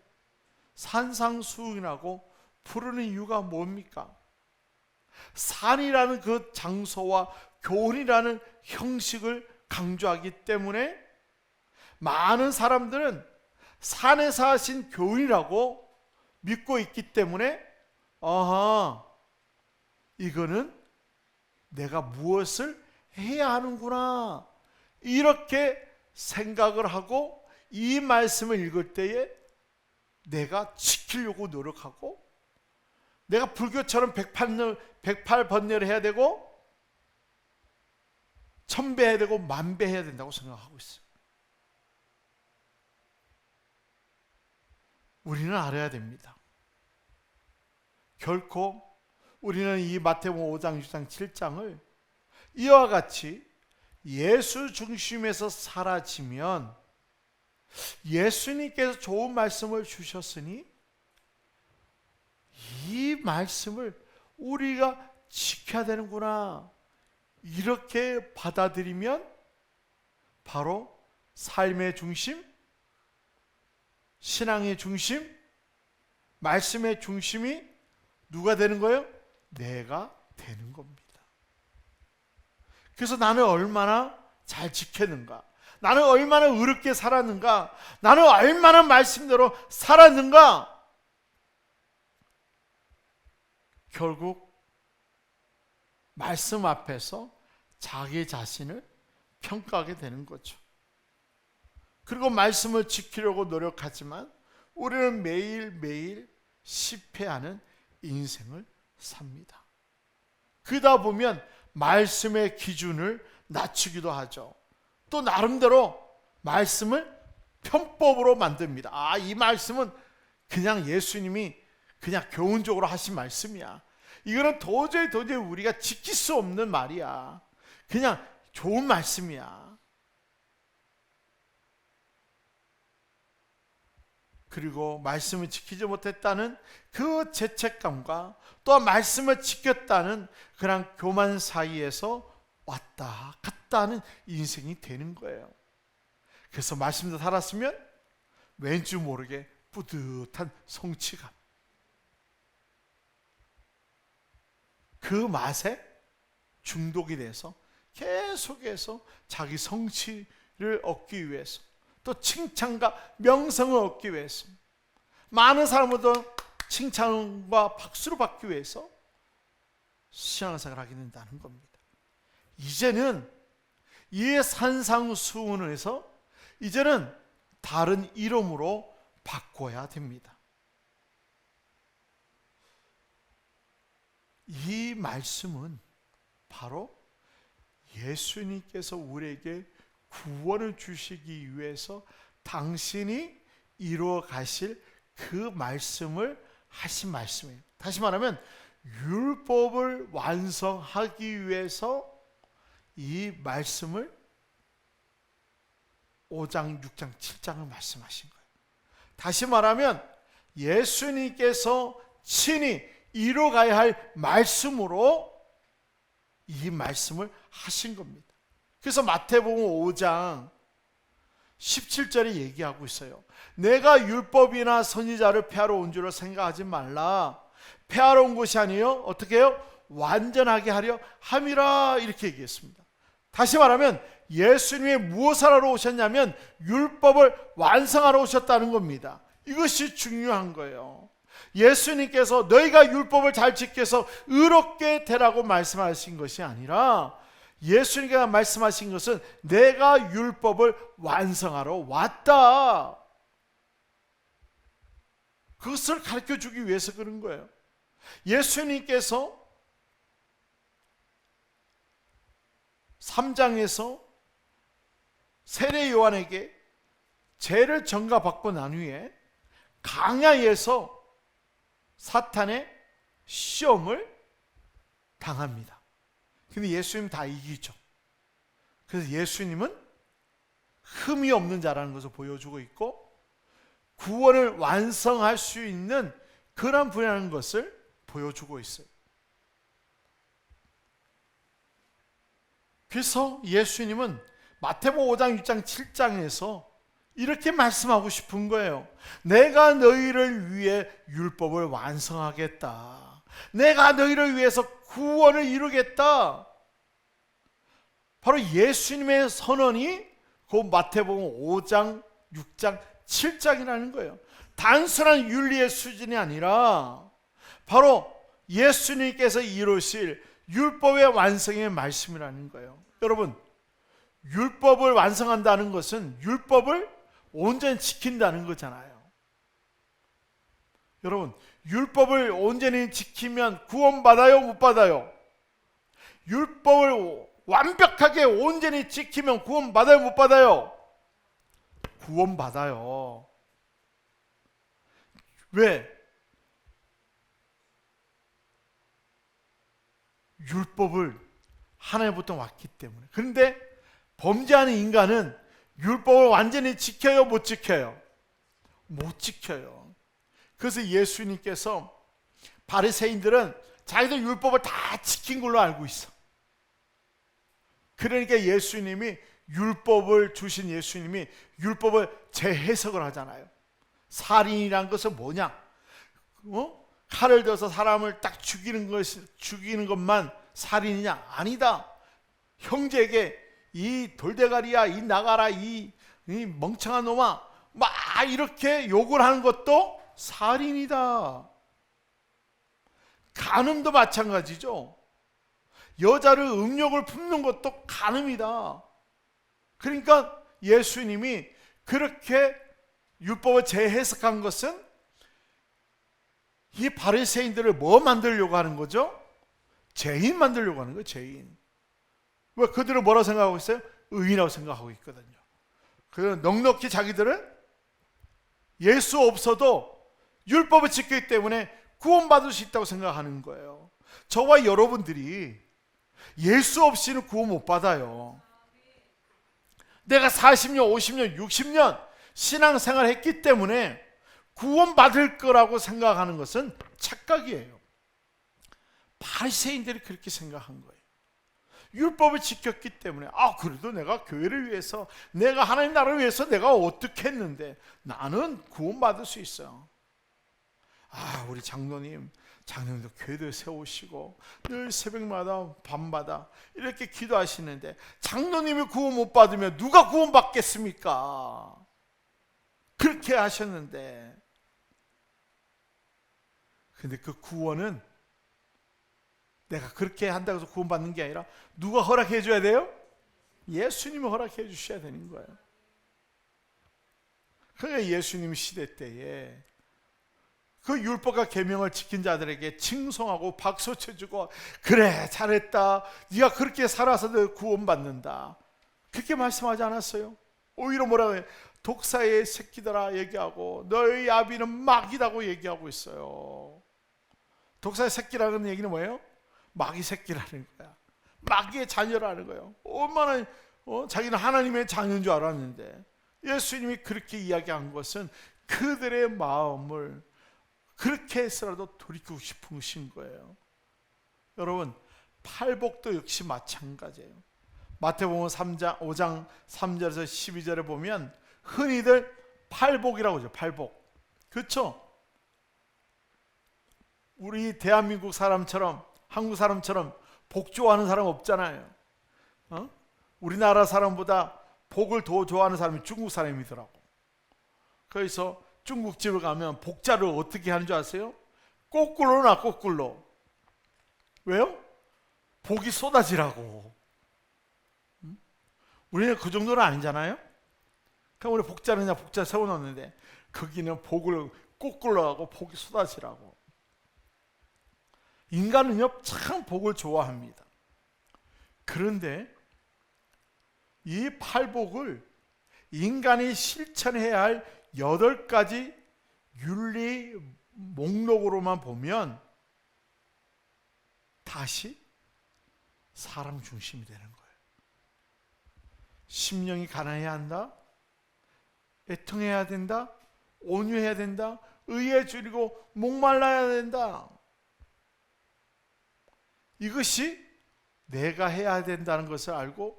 산상수훈이라고 부르는 이유가 뭡니까? 산이라는 그 장소와 교훈이라는 형식을 강조하기 때문에 많은 사람들은 산에서 하신 교훈이라고 믿고 있기 때문에 이거는 내가 무엇을 해야 하는구나 이렇게 생각을 하고 이 말씀을 읽을 때에 내가 지키려고 노력하고 내가 불교처럼 108번뇌를 해야 되고 1000배 해야 되고 10,000배 해야 된다고 생각하고 있어요. 우리는 알아야 됩니다. 결코 우리는 이 마태복음 5장, 6장, 7장을 이와 같이 예수 중심에서 사라지면 예수님께서 좋은 말씀을 주셨으니 이 말씀을 우리가 지켜야 되는구나 이렇게 받아들이면 바로 삶의 중심, 신앙의 중심, 말씀의 중심이 누가 되는 거예요? 내가 되는 겁니다. 그래서 나는 얼마나 잘 지켰는가, 나는 얼마나 의롭게 살았는가, 나는 얼마나 말씀대로 살았는가, 결국 말씀 앞에서 자기 자신을 평가하게 되는 거죠. 그리고 말씀을 지키려고 노력하지만 우리는 매일매일 실패하는 인생을 삽니다. 그러다 보면 말씀의 기준을 낮추기도 하죠. 또 나름대로 말씀을 편법으로 만듭니다. 이 말씀은 그냥 예수님이 그냥 교훈적으로 하신 말씀이야. 이거는 도저히 우리가 지킬 수 없는 말이야. 그냥 좋은 말씀이야. 그리고 말씀을 지키지 못했다는 그 죄책감과 또 말씀을 지켰다는 그런 교만 사이에서 왔다 갔다 하는 인생이 되는 거예요. 그래서 말씀도 살았으면 왠지 모르게 뿌듯한 성취감, 그 맛에 중독이 돼서 계속해서 자기 성취를 얻기 위해서 또 칭찬과 명성을 얻기 위해서 많은 사람들도 칭찬과 박수를 받기 위해서 신앙생활을 하게 된다는 겁니다. 이제는 이 산상수훈에서 이제는 다른 이름으로 바꿔야 됩니다. 이 말씀은 바로 예수님께서 우리에게 구원을 주시기 위해서 당신이 이루어 가실 그 말씀을 하신 말씀이에요. 다시 말하면 율법을 완성하기 위해서 이 말씀을 5장, 6장, 7장을 말씀하신 거예요. 다시 말하면 예수님께서 친히 이루어가야 할 말씀으로 이 말씀을 하신 겁니다. 그래서 마태복음 5장 17절에 얘기하고 있어요. 내가 율법이나 선지자를 폐하러 온 줄을 생각하지 말라. 폐하러 온 것이 아니요 어떻게 해요? 완전하게 하려 함이라 이렇게 얘기했습니다. 다시 말하면 예수님이 무엇을 하러 오셨냐면 율법을 완성하러 오셨다는 겁니다. 이것이 중요한 거예요. 예수님께서 너희가 율법을 잘 지켜서 의롭게 되라고 말씀하신 것이 아니라 예수님께서 말씀하신 것은 내가 율법을 완성하러 왔다. 그것을 가르쳐주기 위해서 그런 거예요. 예수님께서 3장에서 세례 요한에게 죄를 전가받고 난 후에 강야에서 사탄의 시험을 당합니다. 근데 예수님 다 이기죠. 그래서 예수님은 흠이 없는 자라는 것을 보여주고 있고 구원을 완성할 수 있는 그런 분이라는 것을 보여주고 있어요. 그래서 예수님은 마태복음 5장, 6장, 7장에서 이렇게 말씀하고 싶은 거예요. 내가 너희를 위해 율법을 완성하겠다. 내가 너희를 위해서 구원을 이루겠다. 바로 예수님의 선언이 그 마태복음 5장, 6장, 7장이라는 거예요. 단순한 윤리의 수준이 아니라 바로 예수님께서 이루실 율법의 완성의 말씀이라는 거예요. 여러분, 율법을 완성한다는 것은 율법을 온전히 지킨다는 거잖아요. 여러분, 율법을 온전히 지키면 구원받아요, 못 받아요? 율법을 완벽하게 온전히 지키면 구원받아요, 못 받아요? 구원받아요. 왜? 율법을 하나님부터 왔기 때문에. 그런데 범죄하는 인간은 율법을 완전히 지켜요, 못 지켜요? 못 지켜요. 그래서 예수님께서 바리새인들은 자기들 율법을 다 지킨 걸로 알고 있어. 그러니까 예수님이 율법을 주신 예수님이 율법을 재해석을 하잖아요. 살인이란 것은 뭐냐? 칼을 들어서 사람을 딱 죽이는 것만 살인이냐? 아니다. 형제에게 이 돌대가리야, 이 나가라, 이 멍청한 놈아, 막 이렇게 욕을 하는 것도 살인이다. 간음도 마찬가지죠. 여자를 음욕을 품는 것도 간음이다. 그러니까 예수님이 그렇게 율법을 재해석한 것은 이 바리새인들을 뭐 만들려고 하는 거죠? 죄인 만들려고 하는 거예요. 죄인. 왜 그들을 뭐라고 생각하고 있어요? 의인이라고 생각하고 있거든요. 그래서 넉넉히 자기들은 예수 없어도 율법을 지키기 때문에 구원받을 수 있다고 생각하는 거예요. 저와 여러분들이 예수 없이는 구원 못 받아요. 내가 40년, 50년, 60년 신앙생활 했기 때문에 구원받을 거라고 생각하는 것은 착각이에요. 바리새인들이 그렇게 생각한 거예요. 율법을 지켰기 때문에 그래도 내가 교회를 위해서, 내가 하나님 나라를 위해서 내가 어떻게 했는데 나는 구원받을 수 있어요. 우리 장로님도 교회도 세우시고 늘 새벽마다 밤마다 이렇게 기도하시는데 장로님이 구원 못 받으면 누가 구원 받겠습니까? 그렇게 하셨는데, 근데 그 구원은 내가 그렇게 한다고 해서 구원받는 게 아니라 누가 허락해 줘야 돼요? 예수님이 허락해 주셔야 되는 거예요. 그러니까 예수님 시대 때에 그 율법과 계명을 지킨 자들에게 칭송하고 박수 쳐주고, 그래 잘했다, 네가 그렇게 살아서 너 구원받는다, 그렇게 말씀하지 않았어요? 오히려 뭐라고 해요? 독사의 새끼들아 얘기하고 너희 아비는 마귀라고 얘기하고 있어요. 독사의 새끼라는 얘기는 뭐예요? 마귀 새끼라는 거야. 마귀의 자녀라는 거예요. 얼마나 자기는 하나님의 자녀인 줄 알았는데, 예수님이 그렇게 이야기한 것은 그들의 마음을 그렇게 해서라도 돌이키고 싶으신 거예요. 여러분, 팔복도 역시 마찬가지예요. 마태복음 5장 3절에서 12절에 보면 흔히들 팔복이라고 하죠. 팔복. 그렇죠? 우리 대한민국 사람처럼, 한국 사람처럼 복 좋아하는 사람 없잖아요. 우리나라 사람보다 복을 더 좋아하는 사람이 중국 사람이더라고. 그래서 중국집을 가면 복자를 어떻게 하는 줄 아세요? 거꾸로 나, 거꾸로. 왜요? 복이 쏟아지라고. 우리는 그 정도는 아니잖아요. 그럼 우리 복자는 그냥 복자 세워놓는데 거기는 복을 거꾸로 하고 복이 쏟아지라고. 인간은요 참 복을 좋아합니다. 그런데 이 팔복을 인간이 실천해야 할 8가지 윤리, 목록으로만 보면 다시 사람 중심이 되는 거예요. 심령이 가난해야 한다, 애통해야 된다, 온유해야 된다, 의에 줄이고 목말라야 된다. 이것이 내가 해야 된다는 것을 알고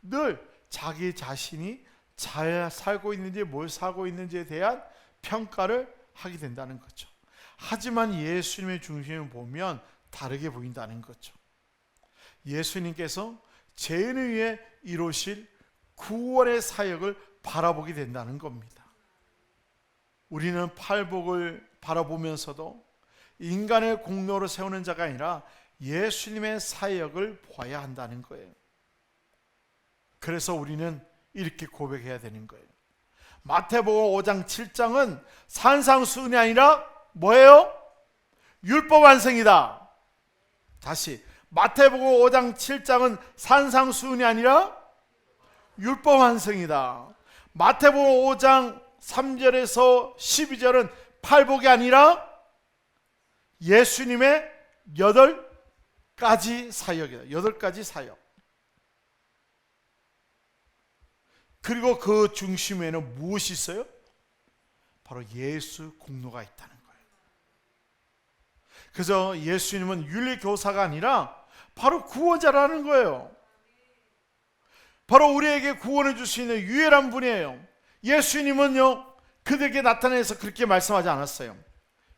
늘 자기 자신이 잘 살고 있는지 뭘 살고 있는지에 대한 평가를 하게 된다는 거죠. 하지만 예수님의 중심을 보면 다르게 보인다는 거죠. 예수님께서 죄인을 위해 이루실 구원의 사역을 바라보게 된다는 겁니다. 우리는 팔복을 바라보면서도 인간의 공로로 세우는 자가 아니라 예수님의 사역을 보아야 한다는 거예요. 그래서 우리는 이렇게 고백해야 되는 거예요. 마태복음 5장 7장은 산상수훈이 아니라 뭐예요? 율법 완성이다. 다시, 마태복음 5장 7장은 산상수훈이 아니라 율법 완성이다. 마태복음 5장 3절에서 12절은 팔복이 아니라 예수님의 8가지 사역이다. 8가지 사역. 그리고 그 중심에는 무엇이 있어요? 바로 예수 공로가 있다는 거예요. 그래서 예수님은 윤리교사가 아니라 바로 구원자라는 거예요. 바로 우리에게 구원해 줄 수 있는 유일한 분이에요. 예수님은요, 그들에게 나타내서 그렇게 말씀하지 않았어요.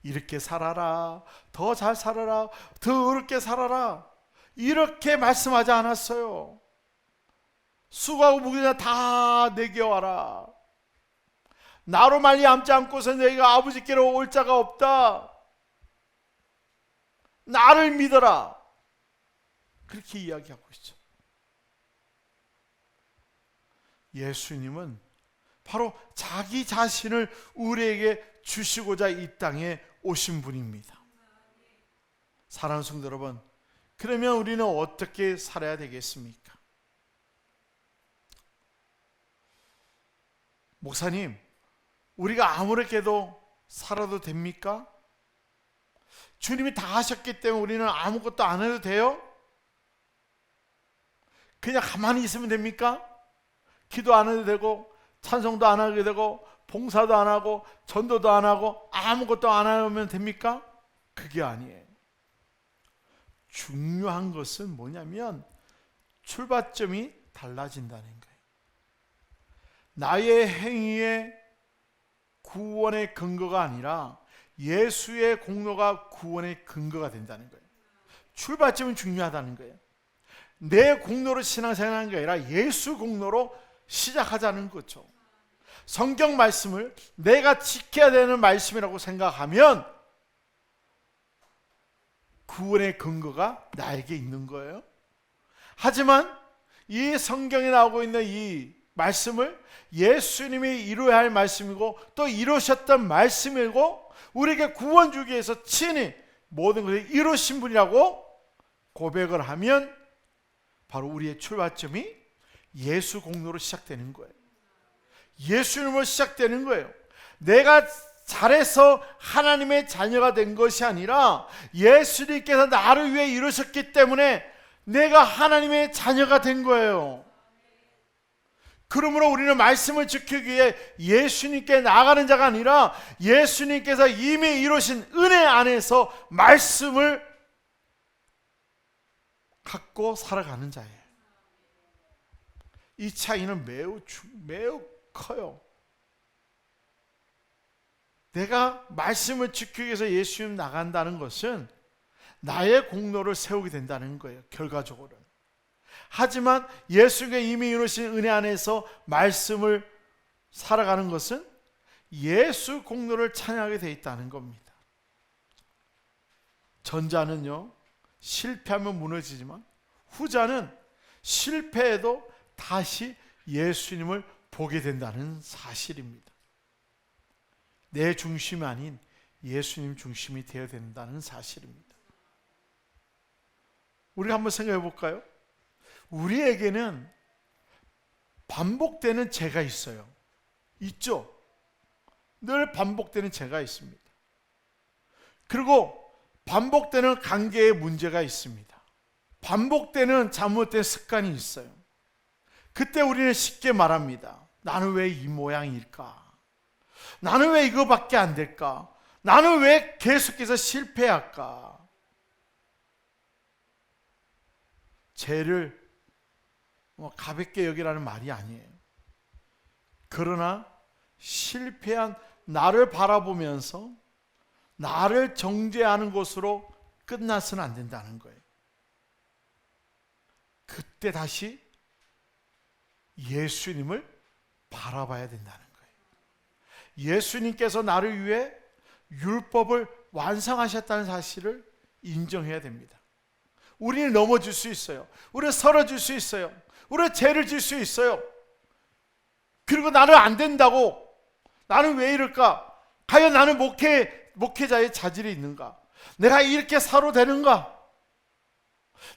이렇게 살아라, 더 잘 살아라, 더 어렵게 살아라, 이렇게 말씀하지 않았어요. 수고하고 무거운 다 내게 와라. 나로 말미암지 않고서 너희가 아버지께로 올 자가 없다. 나를 믿어라. 그렇게 이야기하고 있죠. 예수님은 바로 자기 자신을 우리에게 주시고자 이 땅에 오신 분입니다. 사랑하는 성도 여러분, 그러면 우리는 어떻게 살아야 되겠습니까? 목사님, 우리가 아무렇게도 살아도 됩니까? 주님이 다 하셨기 때문에 우리는 아무것도 안 해도 돼요? 그냥 가만히 있으면 됩니까? 기도 안 해도 되고, 찬송도 안 하게 되고, 봉사도 안 하고, 전도도 안 하고, 아무것도 안 하면 됩니까? 그게 아니에요. 중요한 것은 뭐냐면 출발점이 달라진다는 거예요. 나의 행위의 구원의 근거가 아니라 예수의 공로가 구원의 근거가 된다는 거예요. 출발점은 중요하다는 거예요. 내 공로로 신앙생활하는 게 아니라 예수 공로로 시작하자는 거죠. 성경 말씀을 내가 지켜야 되는 말씀이라고 생각하면 구원의 근거가 나에게 있는 거예요. 하지만 이 성경에 나오고 있는 이 말씀을 예수님이 이루어야 할 말씀이고 또 이루셨던 말씀이고 우리에게 구원 주기 위해서 친히 모든 것을 이루신 분이라고 고백을 하면 바로 우리의 출발점이 예수 공로로 시작되는 거예요. 예수님으로 시작되는 거예요. 내가 잘해서 하나님의 자녀가 된 것이 아니라 예수님께서 나를 위해 이루셨기 때문에 내가 하나님의 자녀가 된 거예요. 그러므로 우리는 말씀을 지키기 위해 예수님께 나아가는 자가 아니라 예수님께서 이미 이루신 은혜 안에서 말씀을 갖고 살아가는 자예요. 이 차이는 매우 커요. 내가 말씀을 지키기 위해서 예수님 나간다는 것은 나의 공로를 세우게 된다는 거예요. 결과적으로는. 하지만 예수가 이미 이루신 은혜 안에서 말씀을 살아가는 것은 예수 공로를 찬양하게 되어 있다는 겁니다. 전자는요, 실패하면 무너지지만 후자는 실패해도 다시 예수님을 보게 된다는 사실입니다. 내 중심이 아닌 예수님 중심이 되어야 된다는 사실입니다. 우리가 한번 생각해 볼까요? 우리에게는 반복되는 죄가 있어요. 있죠? 늘 반복되는 죄가 있습니다. 그리고 반복되는 관계에 문제가 있습니다. 반복되는 잘못된 습관이 있어요. 그때 우리는 쉽게 말합니다. 나는 왜 이 모양일까? 나는 왜 이거밖에 안 될까? 나는 왜 계속해서 실패할까? 죄를 가볍게 여기라는 말이 아니에요. 그러나 실패한 나를 바라보면서 나를 정죄하는 것으로 끝나서는 안 된다는 거예요. 그때 다시 예수님을 바라봐야 된다는 거예요. 예수님께서 나를 위해 율법을 완성하셨다는 사실을 인정해야 됩니다. 우리는 넘어질 수 있어요. 우리는 쓰러질 수 있어요. 우리는 죄를 질 수 있어요. 그리고 나는 안 된다고, 나는 왜 이럴까? 과연 나는 목회자의 자질이 있는가? 내가 이렇게 살아도 되는가?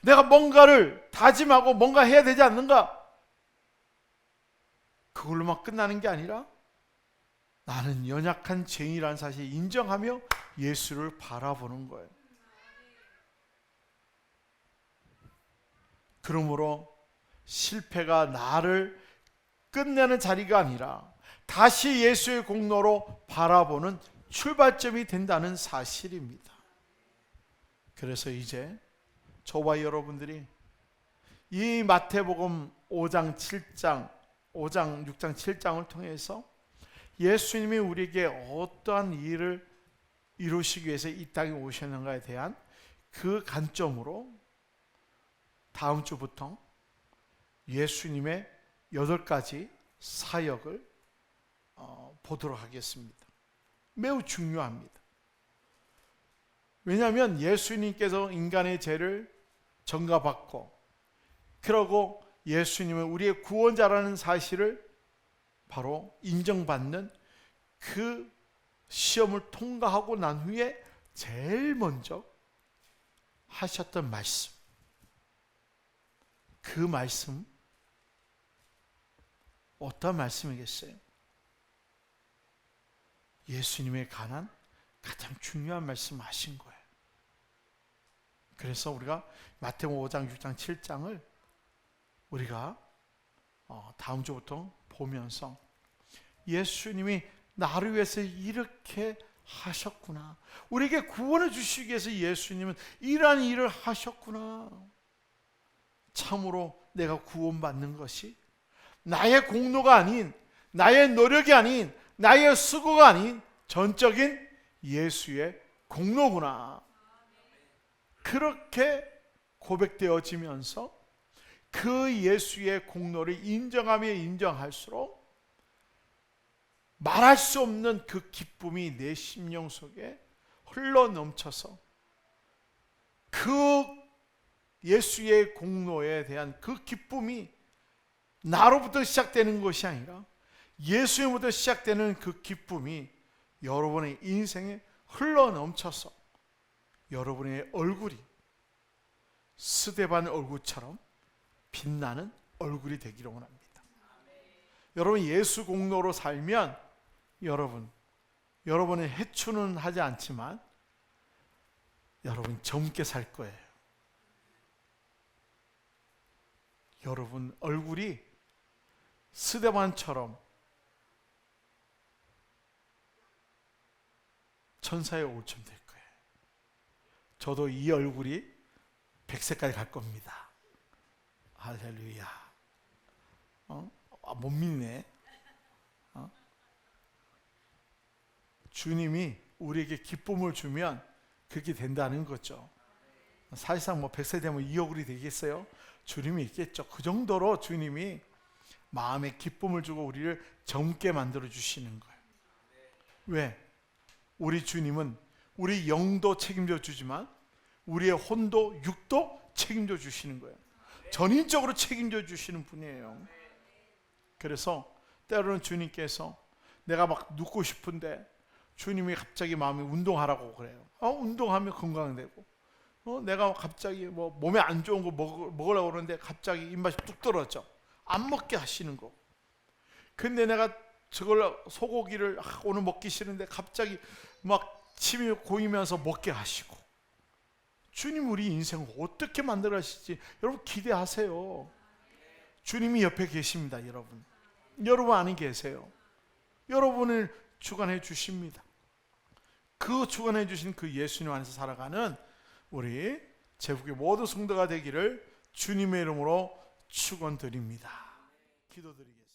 내가 뭔가를 다짐하고 뭔가 해야 되지 않는가? 그걸로만 끝나는 게 아니라 나는 연약한 죄인이라는 사실을 인정하며 예수를 바라보는 거예요. 그러므로 실패가 나를 끝내는 자리가 아니라 다시 예수의 공로로 바라보는 출발점이 된다는 사실입니다. 그래서 이제 저와 여러분들이 이 마태복음 5장 7장 6장 7장을 통해서 예수님이 우리에게 어떠한 일을 이루시기 위해서 이 땅에 오셨는가에 대한 그 관점으로 다음 주부터 예수님의 8가지 사역을 보도록 하겠습니다. 매우 중요합니다. 왜냐하면 예수님께서 인간의 죄를 전가받고 그러고 예수님은 우리의 구원자라는 사실을 바로 인정받는 그 시험을 통과하고 난 후에 제일 먼저 하셨던 말씀, 그 말씀 어떤 말씀이겠어요? 예수님에 관한 가장 중요한 말씀 하신 거예요. 그래서 우리가 마태복음 5장, 6장, 7장을 우리가 다음 주부터 보면서 예수님이 나를 위해서 이렇게 하셨구나, 우리에게 구원을 주시기 위해서 예수님은 이러한 일을 하셨구나, 참으로 내가 구원받는 것이 나의 공로가 아닌, 나의 노력이 아닌, 나의 수고가 아닌 전적인 예수의 공로구나, 그렇게 고백되어지면서 그 예수의 공로를 인정하며 인정할수록 말할 수 없는 그 기쁨이 내 심령 속에 흘러 넘쳐서 그 예수의 공로에 대한 그 기쁨이 나로부터 시작되는 것이 아니라 예수님부터 시작되는 그 기쁨이 여러분의 인생에 흘러 넘쳐서 여러분의 얼굴이 스데반 얼굴처럼 빛나는 얼굴이 되기를 원합니다. 여러분 예수 공로로 살면 여러분의 해추는 하지 않지만 여러분 젊게 살 거예요. 여러분 얼굴이 스데반처럼 천사의 얼굴처럼 될 거예요. 저도 이 얼굴이 100세까지 갈 겁니다. 할렐루야. 못 믿네. 주님이 우리에게 기쁨을 주면 그렇게 된다는 거죠. 사실상 100세 되면 이 얼굴이 되겠어요? 주님이 있겠죠. 그 정도로 주님이 마음에 기쁨을 주고 우리를 젊게 만들어 주시는 거예요. 왜? 우리 주님은 우리 영도 책임져 주지만 우리의 혼도 육도 책임져 주시는 거예요. 전인적으로 책임져 주시는 분이에요. 그래서 때로는 주님께서 내가 막 눕고 싶은데 주님이 갑자기 마음에 운동하라고 그래요. 운동하면 건강되고, 내가 갑자기 몸에 안 좋은 거 먹으려고 그러는데 갑자기 입맛이 뚝 떨어져. 안 먹게 하시는 거. 근데 내가 저걸 소고기를 오늘 먹기 싫은데 갑자기 막 침이 고이면서 먹게 하시고, 주님 우리 인생을 어떻게 만들어 가실지 여러분 기대하세요. 주님이 옆에 계십니다. 여러분 안에 계세요. 여러분을 주관해 주십니다. 그 주관해 주신 그 예수님 안에서 살아가는 우리 제국의 모든 성도가 되기를 주님의 이름으로 축원드립니다. 기도드리겠습니다.